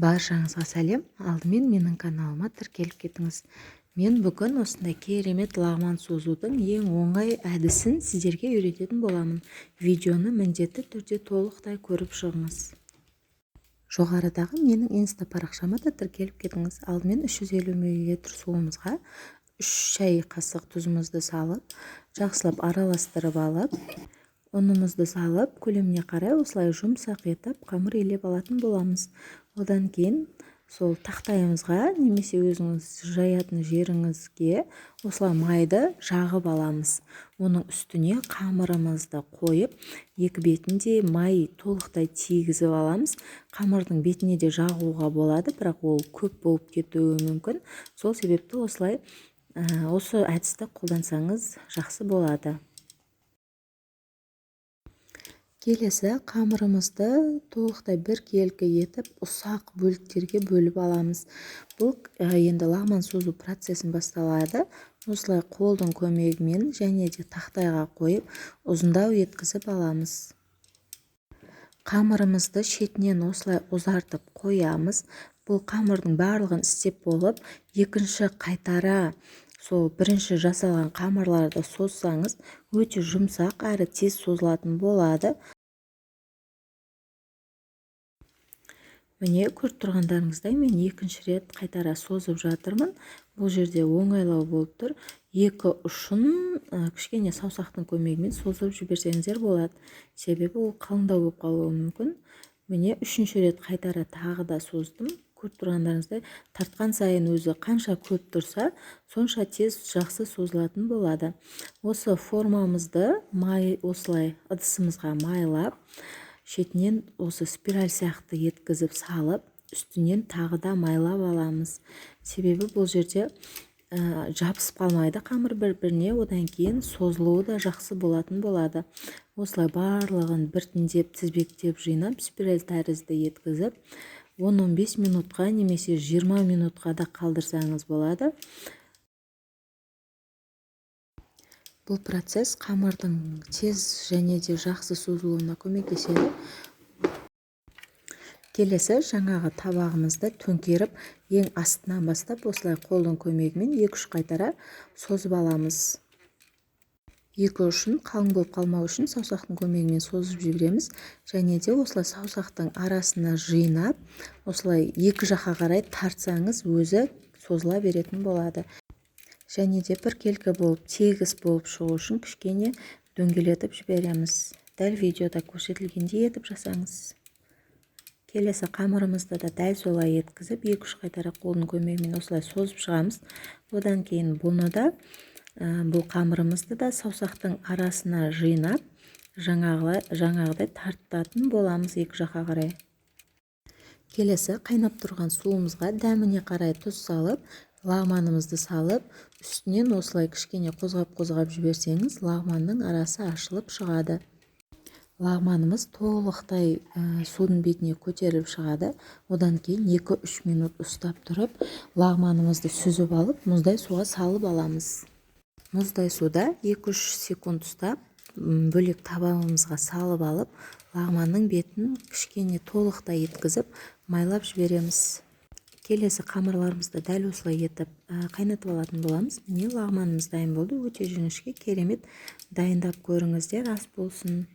Баршаңызға сәлем. Алдымен менің каналыма тіркеліп кетіңіз. Мен бүгін осындай керемет лағман созудың ең оңай әдісін сіздерге үйрететін боламын. Видеоны міндетті түрде толықтай көріп шығыңыз. Жоғарыдағы менің инста парақшама да тіркеліп кетіңіз. Алдымен 350 мл суымызға 3 шай қасық тұзымызды салып, жақсылап араластырып алып, ұнымызды салып, көлеміне қарай осылай жұмсақ етіп қамыр илеп алатын боламыз. Одан кейін сол тақтайымызға немесе өзіңіз жаятын жеріңізге осылай майды жағып аламыз. Оның үстіне қамырымызды қойып, екі бетінде май толықтай тигізіп аламыз. Қамырдың бетіне де жағуға болады, бірақ ол көп болып кетуі мүмкін. Сол себепті осылай осы әдісті қолдансаңыз жақсы болады. Келесі қамырымызды толықтай біркелкі етіп ұсақ бөліктерге бөліп аламыз. Бұл енді лағман созу процесін басталады. Осылай қолдың көмегімен және де тақтайға қойып ұзындау еткізіп аламыз. Қамырымызды шетінен осылай ұзартып қоямыз. Бұл қамырдың барлығын істеп болып, екінші қайтара сол бірінші жасалған қамырларды созсаңыз, өте жұмсақ әрі тез созылатын болады. Міне көріп тұрғандарыңыздай мен екінші рет қайтара созып жатырмын. Бұл жерде оңайлау болып тұр. Екі ұшын кішкене саусақтың көмегімен созып жіберсеңіздер болады. Себебі ол қалыңдау болып қалуы мүмкін. Міне үшінші рет қайтара тағы да создым. Көріп тұрғандарыңыздай тартқан сайын өзі қанша көп тұрса, сонша тез жақсы созылатын болады. Осы формамызды осылай ыдысымызға майлап, шетінен осы спираль сияқты еткізіп салып, үстінен тағы да майлап аламыз. Себебі бұл жерде жабысып қалмайды қамыр бір-біріне, одан кейін созылуы да жақсы болатын болады. Осылай барлығын біртіндеп тізбектеп жинап, спираль тәрізді еткізіп, 10-15 минутқа немесе 20 минутқа да қалдырсаңыз болады. Бұл процесс қамырдың тез және де жақсы созылуына көмектеседі. Келесі жаңағы табағымызды төңкеріп, ең астынан бастап осылай қолдың көмегімен 2-3 қайтара созып аламыз. Екі ұшын қалың болып қалмау үшін саусақтың көмегімен созып жібереміз. Және де осылай саусақтың арасына жинап, осылай екі жаққа қарай тартсаңыз өзі созыла беретін болады. Және де біркелкі болып, тегіс болып шығу үшін кішкене дөңгелетіп жібереміз. Дәл видеода көрсетілгендей етіп жасаңыз. Келесі қамырымызды да дәл солай еткізіп, 2-3 қайтара қолдың көмегімен осылай созып шығамыз. Одан кейін бұны да, бұл қамырымызды да саусақтың арасына жинап, жаңағыдай тартатын боламыз екі жаққа қарай. Келесі қайнап тұрған суымызға дәміне қарай тұз салып, лағманымызды салып, үстінен осылай кішкене қозғап жіберсеңіз, лағманның арасы ашылып шығады. Лағманымыз толықтай судың бетіне көтеріліп шығады. Одан кейін 2-3 минут ұстап тұрып, лағманымызды сүзіп алып, мұздай суға салып аламыз. Мұздай суда 2-3 секунд ұстап, бөлек табағымызға салып алып, лағманның бетін кішкене толықтай еткізіп, майлап жібереміз. Келесі қамырларымызды дәл осылай етіп қайнатып алатын боламыз. Міне лағманымыз дайын болды. Өте жіңішке, керемет. Дайындап көріңіздер, ас болсын.